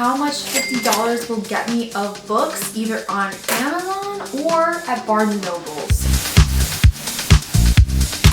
how much $50 will get me of books either on Amazon or at Barnes & Noble's.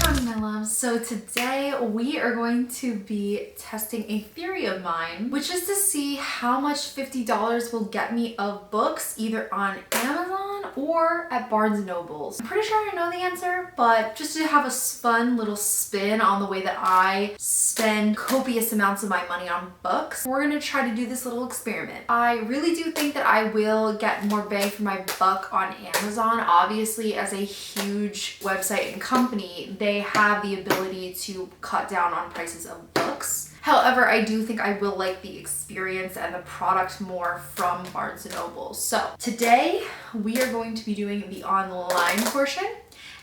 Howdy, my loves. So today we are going to be testing a theory of mine, which is to see how much $50 will get me of books either on Amazon or at Barnes & Noble's. I'm pretty sure I know the answer, but just to have a fun little spin on the way that I spend copious amounts of my money on books, we're gonna try to do this little experiment. I really do think that I will get more bang for my buck on Amazon. Obviously, as a huge website and company, they have the ability to cut down on prices of books. However, I do think I will like the experience and the product more from Barnes & Noble. So today we are going to be doing the online portion,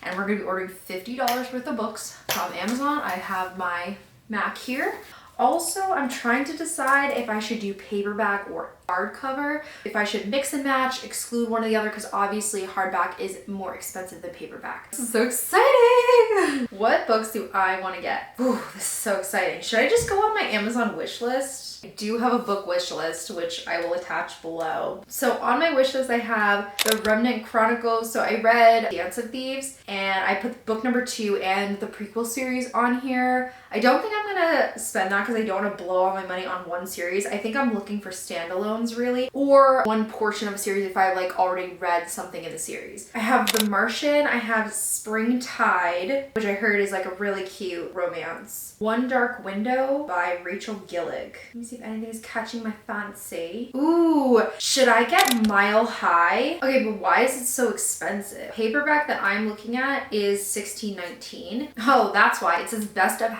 and we're going to be ordering $50 worth of books from Amazon. I have my Mac here. Also, I'm trying to decide if I should do paperback or hardcover, if I should mix and match, exclude one or the other, because obviously hardback is more expensive than paperback. This is so exciting! What books do I want to get? Ooh, this is so exciting. Should I just go on my Amazon wish list? I do have a book wish list, which I will attach below. So on my wish list, I have The Remnant Chronicles. So I read Dance of Thieves, and I put book number 2 and the prequel series on here. I don't think I'm gonna spend that because I don't want to blow all my money on one series. I think I'm looking for standalones really, or one portion of a series if I like already read something in the series. I have The Martian, I have Springtide, which I heard is like a really cute romance. One Dark Window by Rachel Gillig. Let me see if anything is catching my fancy. Ooh, should I get Mile High? Okay, but why is it so expensive? Paperback that I'm looking at is $16.19. Oh, that's why. It says best of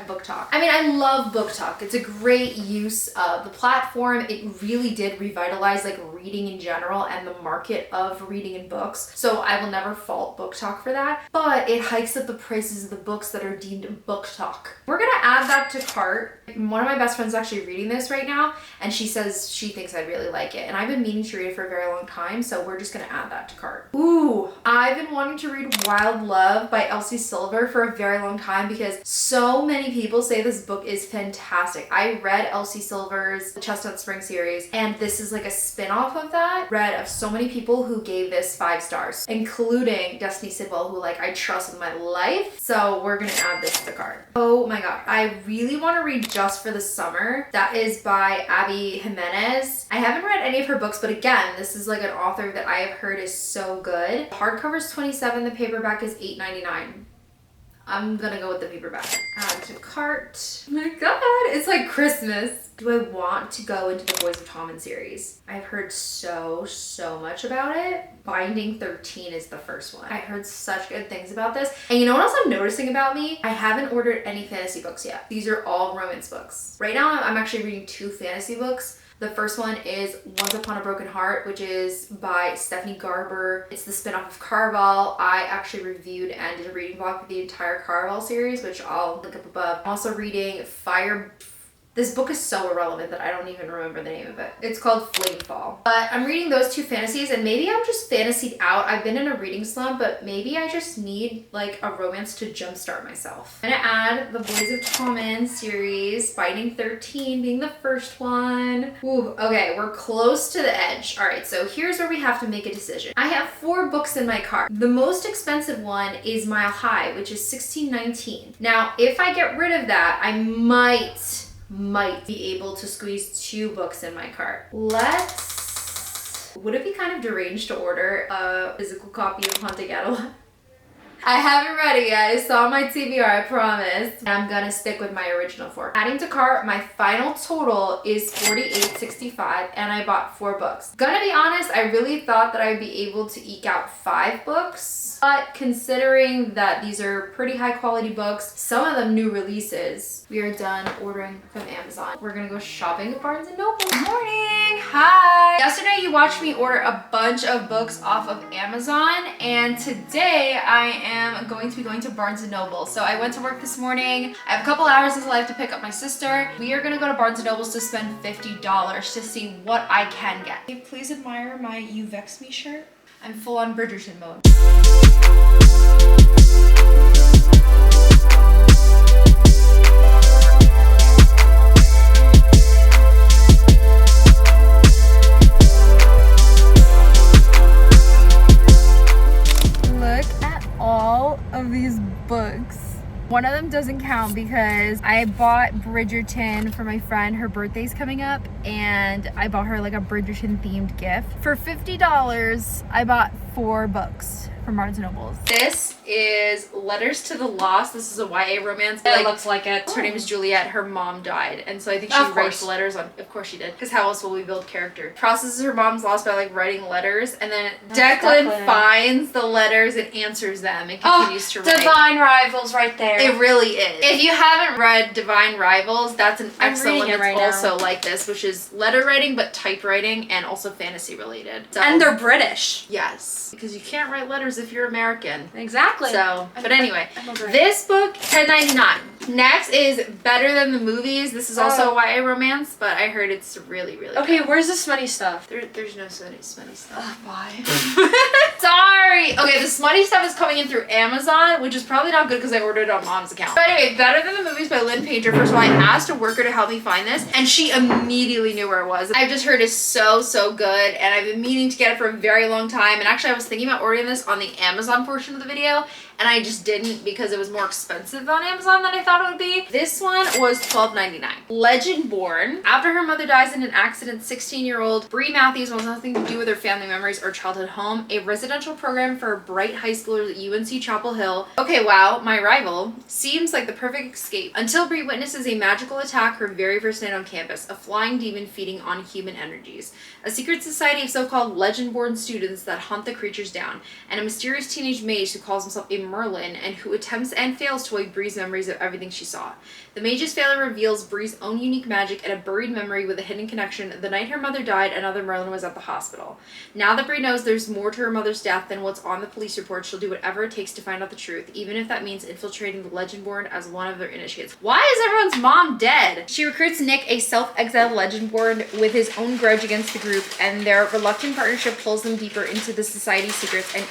#book talk. I mean, I love book talk. It's a great use of the platform. It really did revitalize like reading in general and the market of reading in books. So I will never fault book talk for that, but it hikes up the prices of the books that are deemed book talk. We're gonna add that to cart. One of my best friends is actually reading this right now, and she says she thinks I'd really like it. And I've been meaning to read it for a very long time, so we're just gonna add that to cart. Ooh, I've been wanting to read Wild Love by Elsie Silver for a very long time because so many people say this book is fantastic. I read Elsie Silver's The Chestnut Spring series, and this is like a spin-off of that. Read of so many people who gave this 5 stars, including Destiny Sidwell, who like I trust with my life. So we're gonna add this to the cart. Oh my god, I really want to read Just for the Summer. That is by Abby Jimenez. I haven't read any of her books, but again, this is like an author that I have heard is so good. Hardcover is $27, the paperback is $8.99. I'm gonna go with the paperback. Add to cart. Oh my god, it's like Christmas. Do I want to go into the Boys of Tommen series? I've heard so much about it. Binding 13 is the first one. I heard such good things about this. And you know what else I'm noticing about me? I haven't ordered any fantasy books yet. These are all romance books. Right now, I'm actually reading 2 fantasy books. The first one is Once Upon a Broken Heart, which is by Stephanie Garber. It's the spin-off of Caraval. I actually reviewed and did a reading vlog for the entire Caraval series, which I'll link up above. I'm also reading This book is so irrelevant that I don't even remember the name of it. It's called Flamefall. But I'm reading those 2 fantasies, and maybe I'm just fantasied out. I've been in a reading slump, but maybe I just need like a romance to jumpstart myself. I'm gonna add the Boys of Tommen series, Binding 13 being the first one. Ooh, okay, we're close to the edge. All right, so here's where we have to make a decision. I have 4 books in my cart. The most expensive one is Mile High, which is $16.19. Now, if I get rid of that, I might be able to squeeze 2 books in my cart. Would it be kind of deranged to order a physical copy of Haunting Adeline? I haven't read it yet. It's on my TBR, I promise. And I'm gonna stick with my original 4. Adding to cart, my final total is $48.65, and I bought 4 books. Gonna be honest, I really thought that I'd be able to eke out 5 books, but considering that these are pretty high quality books, some of them new releases, we are done ordering from Amazon. We're gonna go shopping at Barnes & Noble. Good morning, hi. Yesterday you watched me order a bunch of books off of Amazon, and today I am going to be going to Barnes & Noble. So I went to work this morning. I have a couple hours until I have to pick up my sister. We are gonna go to Barnes & Noble's to spend $50 to see what I can get. Can you please admire my You Vex Me shirt? I'm full on Bridgerton mode. one of them doesn't count because I bought Bridgerton for my friend. Her birthday's coming up and I bought her like a Bridgerton themed gift. For $50, I bought 4 books from Barnes & Nobles. This is Letters to the Lost. This is a YA romance. It looks like it. Her name is Juliet. Her mom died. And so I think she writes letters on... Of course she did. Because how else will we build character? Processes her mom's loss by like writing letters. And then Declan finds the letters and answers them and continues to write. Divine Rivals right there. It really is. If you haven't read Divine Rivals, that's an excellent one that's now. also like this, which is letter writing but typewriting and also fantasy related. So, and they're British. Yes. Because you can't write letters if you're American. Exactly. So, but anyway, this book, $10.99. Next is Better Than the Movies. This is also a YA romance, but I heard it's really, really good. Where's the smutty stuff? There's no smutty stuff. Why? Sorry. Okay, the smutty stuff is coming in through Amazon, which is probably not good because I ordered it on Mom's account. But anyway, Better Than the Movies by Lynn Painter. First of all, I asked a worker to help me find this, and she immediately knew where it was. I've just heard it's so, so good, and I've been meaning to get it for a very long time. And actually, I was thinking about ordering this on the Amazon portion of the video, and I just didn't because it was more expensive on Amazon than I thought it would be. This one was $12.99. Legendborn. After her mother dies in an accident, 16-year-old Bree Matthews wants nothing to do with her family memories or childhood home. A residential program for bright high schoolers at UNC Chapel Hill. Okay, wow, my rival. Seems like the perfect escape. Until Bree witnesses a magical attack her very first night on campus. A flying demon feeding on human energies. A secret society of so-called Legendborn students that hunt the creatures down. And a mysterious teenage mage who calls himself a Merlin and who attempts and fails to avoid Bree's memories of everything she saw. The mage's failure reveals Bree's own unique magic and a buried memory with a hidden connection. The night her mother died, another Merlin was at the hospital. Now that Bree knows there's more to her mother's death than what's on the police report, she'll do whatever it takes to find out the truth, even if that means infiltrating the Legendborn as one of their initiates. Why is everyone's mom dead? She recruits Nick, a self-exiled Legendborn, with his own grudge against the group, and their reluctant partnership pulls them deeper into the society's secrets and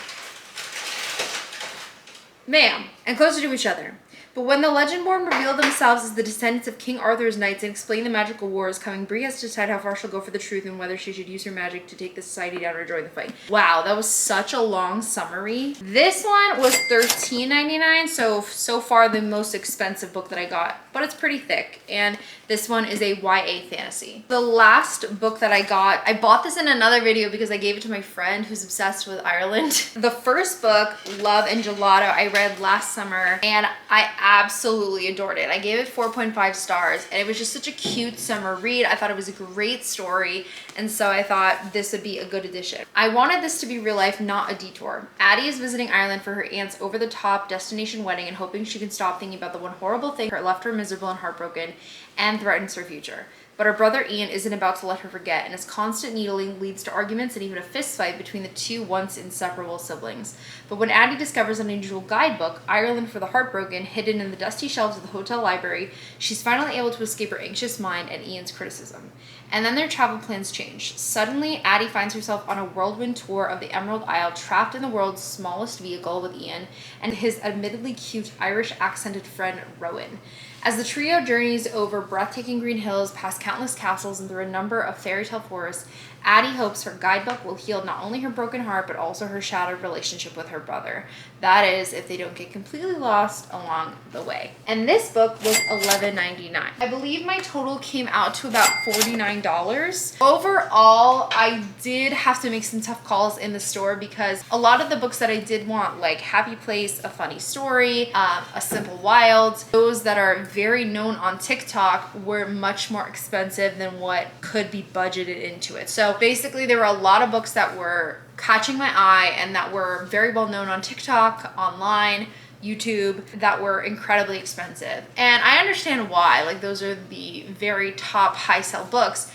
closer to each other. But when the Legendborn reveal themselves as the descendants of King Arthur's knights and explain the magical wars coming, Bree has to decide how far she'll go for the truth and whether she should use her magic to take the society down or join the fight. Wow, that was such a long summary. This one was $13.99, so far the most expensive book that I got, but it's pretty thick. And this one is a YA fantasy. The last book that I got, I bought this in another video because I gave it to my friend who's obsessed with Ireland. The first book, Love and Gelato, I read last summer and I absolutely adored it. I gave it 4.5 stars and it was just such a cute summer read. I thought it was a great story, and so I thought this would be a good addition. I wanted this to be real life, not a detour. Addie is visiting Ireland for her aunt's over-the-top destination wedding and hoping she can stop thinking about the one horrible thing that left her miserable and heartbroken and threatens her future. But her brother Ian isn't about to let her forget, and his constant needling leads to arguments and even a fist fight between the two once inseparable siblings. But when Addie discovers an unusual guidebook, Ireland for the Heartbroken, hidden in the dusty shelves of the hotel library, she's finally able to escape her anxious mind and Ian's criticism. And then their travel plans change. Suddenly, Addie finds herself on a whirlwind tour of the Emerald Isle, trapped in the world's smallest vehicle with Ian and his admittedly cute Irish-accented friend Rowan. As the trio journeys over breathtaking green hills, past countless castles, and through a number of fairy tale forests, Addie hopes her guidebook will heal not only her broken heart, but also her shattered relationship with her brother. That is, if they don't get completely lost along the way. And this book was $11.99. I believe my total came out to about $49. Overall, I did have to make some tough calls in the store because a lot of the books that I did want, like Happy Place, A Funny Story, A Simple Wild, those that are very known on TikTok were much more expensive than what could be budgeted into it. So basically there were a lot of books that were catching my eye and that were very well known on TikTok, online, YouTube, that were incredibly expensive. And I understand why, like those are the very top high sell books.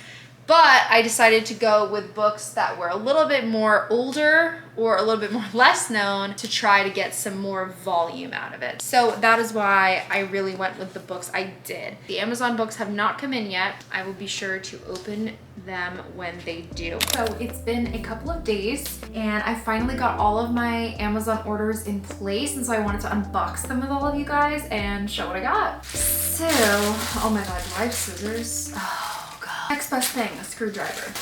But I decided to go with books that were a little bit more older or a little bit more less known to try to get some more volume out of it. So that is why I really went with the books I did. The Amazon books have not come in yet. I will be sure to open them when they do. So it's been a couple of days and I finally got all of my Amazon orders in place, and so I wanted to unbox them with all of you guys and show what I got. So, oh my god, do I have scissors? Next best thing, a screwdriver.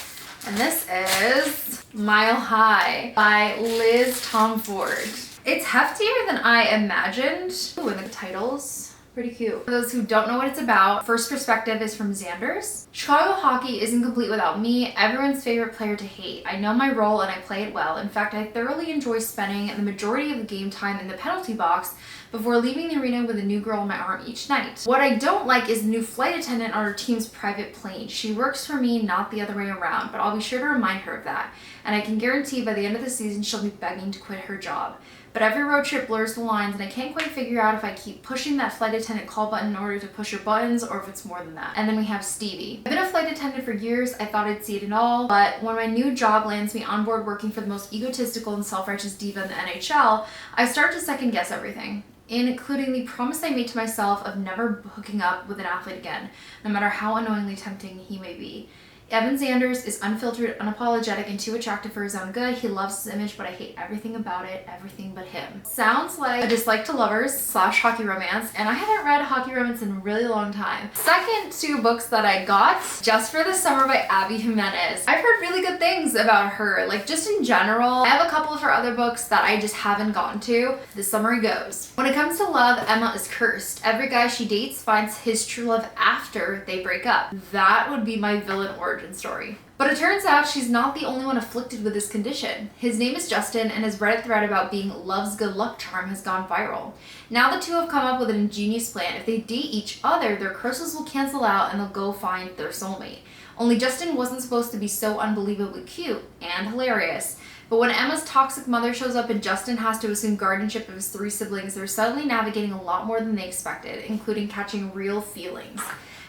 And this is Mile High by Liz Tomford. It's heftier than I imagined. Ooh, and the titles. Pretty cute. For those who don't know what it's about, first perspective is from Xander's. Chicago hockey isn't complete without me, everyone's favorite player to hate. I know my role and I play it well. In fact, I thoroughly enjoy spending the majority of the game time in the penalty box before leaving the arena with a new girl on my arm each night. What I don't like is the new flight attendant on our team's private plane. She works for me, not the other way around, but I'll be sure to remind her of that. And I can guarantee by the end of the season, she'll be begging to quit her job. But every road trip blurs the lines and I can't quite figure out if I keep pushing that flight attendant call button in order to push her buttons or if it's more than that. And then we have Stevie. I've been a flight attendant for years. I thought I'd see it all, but when my new job lands me on board working for the most egotistical and self-righteous diva in the NHL, I start to second guess everything, including the promise I made to myself of never hooking up with an athlete again, no matter how annoyingly tempting he may be. Evan Xanders is unfiltered, unapologetic, and too attractive for his own good. He loves his image, but I hate everything about it, everything but him. Sounds like a dislike to lovers / hockey romance, and I haven't read hockey romance in a really long time. Second two books that I got, Just for the Summer by Abby Jimenez. I've heard really good things about her, like just in general. I have a couple of her other books that I just haven't gotten to. The summary goes, when it comes to love, Emma is cursed. Every guy she dates finds his true love after they break up. That would be my villain origin story. But it turns out she's not the only one afflicted with this condition. His name is Justin, and his Reddit thread about being love's good luck charm has gone viral. Now the two have come up with an ingenious plan. If they date each other, their curses will cancel out and they'll go find their soulmate. Only Justin wasn't supposed to be so unbelievably cute and hilarious. But when Emma's toxic mother shows up and Justin has to assume guardianship of his 3 siblings, they're suddenly navigating a lot more than they expected, including catching real feelings.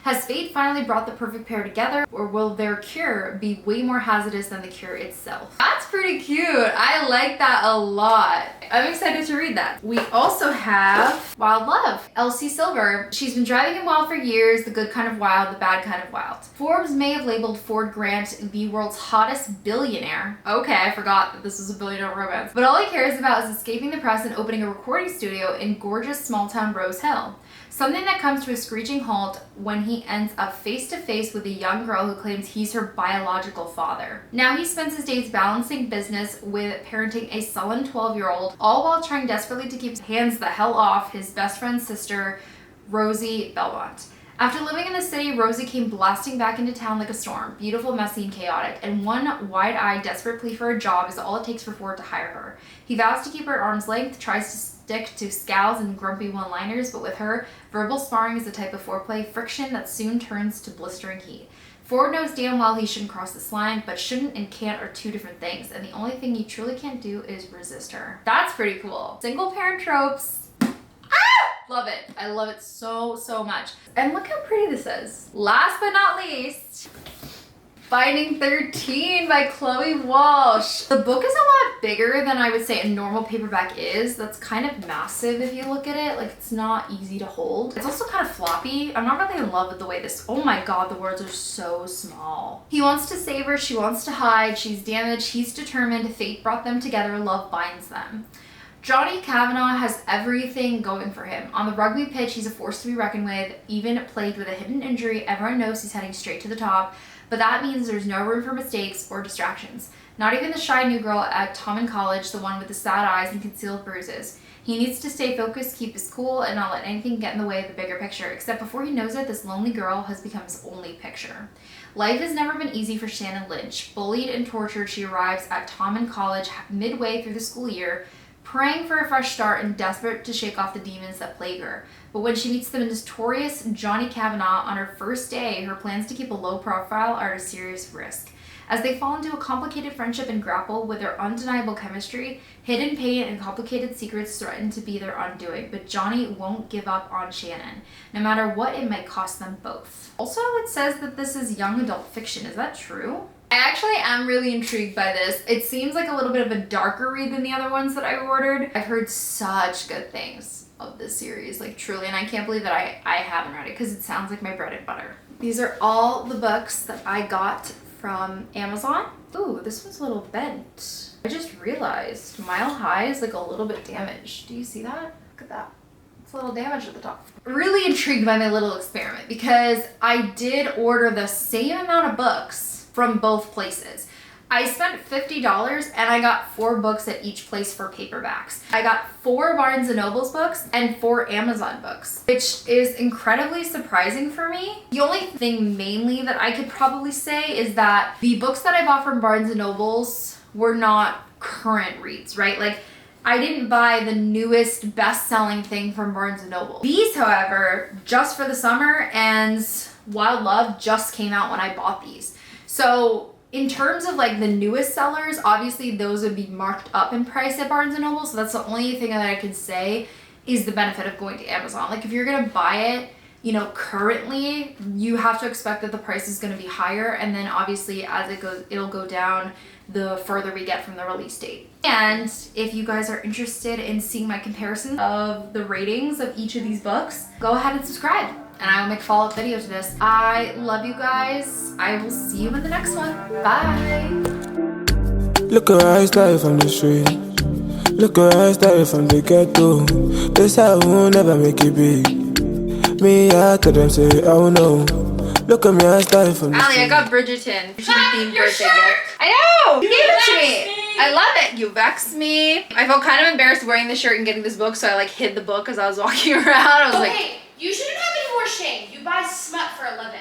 Has fate finally brought the perfect pair together, or will their cure be way more hazardous than the cure itself? That's pretty cute. I like that a lot. I'm excited to read that. We also have Wild Love, Elsie Silver. She's been driving him wild for years, the good kind of wild, the bad kind of wild. Forbes may have labeled Ford Grant the world's hottest billionaire. Okay, I forgot that this was a billionaire romance. But all he cares about is escaping the press and opening a recording studio in gorgeous small town Rose Hill. Something that comes to a screeching halt when he ends up face to face with a young girl who claims he's her biological father. Now he spends his days balancing business with parenting a sullen 12-year-old, all while trying desperately to keep his hands the hell off his best friend's sister, Rosie Belmont. After living in the city, Rosie came blasting back into town like a storm, beautiful, messy, and chaotic, and one wide-eyed, desperate plea for a job is all it takes for Ford to hire her. He vows to keep her at arm's length, tries to stick to scowls and grumpy one-liners, but with her, verbal sparring is a type of foreplay, friction that soon turns to blistering heat. Ford knows damn well he shouldn't cross this line, but shouldn't and can't are two different things, and the only thing he truly can't do is resist her. That's pretty cool. Single parent tropes. Love it. I love it so, so much. And look how pretty this is. Last but not least, Finding 13 by Chloe Walsh. The book is a lot bigger than I would say a normal paperback is. That's kind of massive if you look at it. Like, it's not easy to hold. It's also kind of floppy. I'm not really in love with the way this, oh my god, the words are so small. He wants to save her, she wants to hide, she's damaged, he's determined, fate brought them together, love binds them. Johnny Kavanagh has everything going for him. On the rugby pitch, he's a force to be reckoned with, even plagued with a hidden injury. Everyone knows he's heading straight to the top, but that means there's no room for mistakes or distractions. Not even the shy new girl at Tom College, the one with the sad eyes and concealed bruises. He needs to stay focused, keep his cool, and not let anything get in the way of the bigger picture, except before he knows it, this lonely girl has become his only picture. Life has never been easy for Shannon Lynch. Bullied and tortured, she arrives at Tom College midway through the school year, praying for a fresh start and desperate to shake off the demons that plague her. But when she meets the notorious Johnny Kavanagh on her first day, her plans to keep a low profile are at a serious risk. As they fall into a complicated friendship and grapple with their undeniable chemistry, hidden pain and complicated secrets threaten to be their undoing, but Johnny won't give up on Shannon, no matter what it might cost them both. Also, it says that this is young adult fiction. Is that true? I actually am really intrigued by this. It seems like a little bit of a darker read than the other ones that I ordered. I've heard such good things of this series, like truly, and I can't believe that I haven't read it because it sounds like my bread and butter. These are all the books that I got from Amazon. Ooh, this one's a little bent. I just realized Mile High is like a little bit damaged. Do you see that? Look at that. It's a little damaged at the top. Really intrigued by my little experiment because I did order the same amount of books from both places. I spent $50 and I got 4 books at each place for paperbacks. I got 4 Barnes & Noble's books and 4 Amazon books, which is incredibly surprising for me. The only thing mainly that I could probably say is that the books that I bought from Barnes & Noble's were not current reads, right? Like, I didn't buy the newest best-selling thing from Barnes & Noble. These, however, just for the summer, and Wild Love just came out when I bought these. So in terms of like the newest sellers, obviously those would be marked up in price at Barnes & Noble. So that's the only thing that I can say is the benefit of going to Amazon. Like if you're gonna buy it, you know, currently, you have to expect that the price is gonna be higher. And then obviously as it goes, it'll go down the further we get from the release date. And if you guys are interested in seeing my comparison of the ratings of each of these books, go ahead and subscribe. And I will make a follow-up video to this. I love you guys. I will see you in the next one. Bye. Look at her style from the street. Look at her style from the ghetto. This I will never make it big. Me, I tell them say, oh no. Look at me, I style from the Ali, street. I got Bridgerton. Bridgerton-themed birthday gift. I know! You gave it to me! I love it. You vexed me. I felt kind of embarrassed wearing this shirt and getting this book, so I like hid the book as I was walking around. I was like, Okay, you shouldn't have any more shame. You buy smut for a living.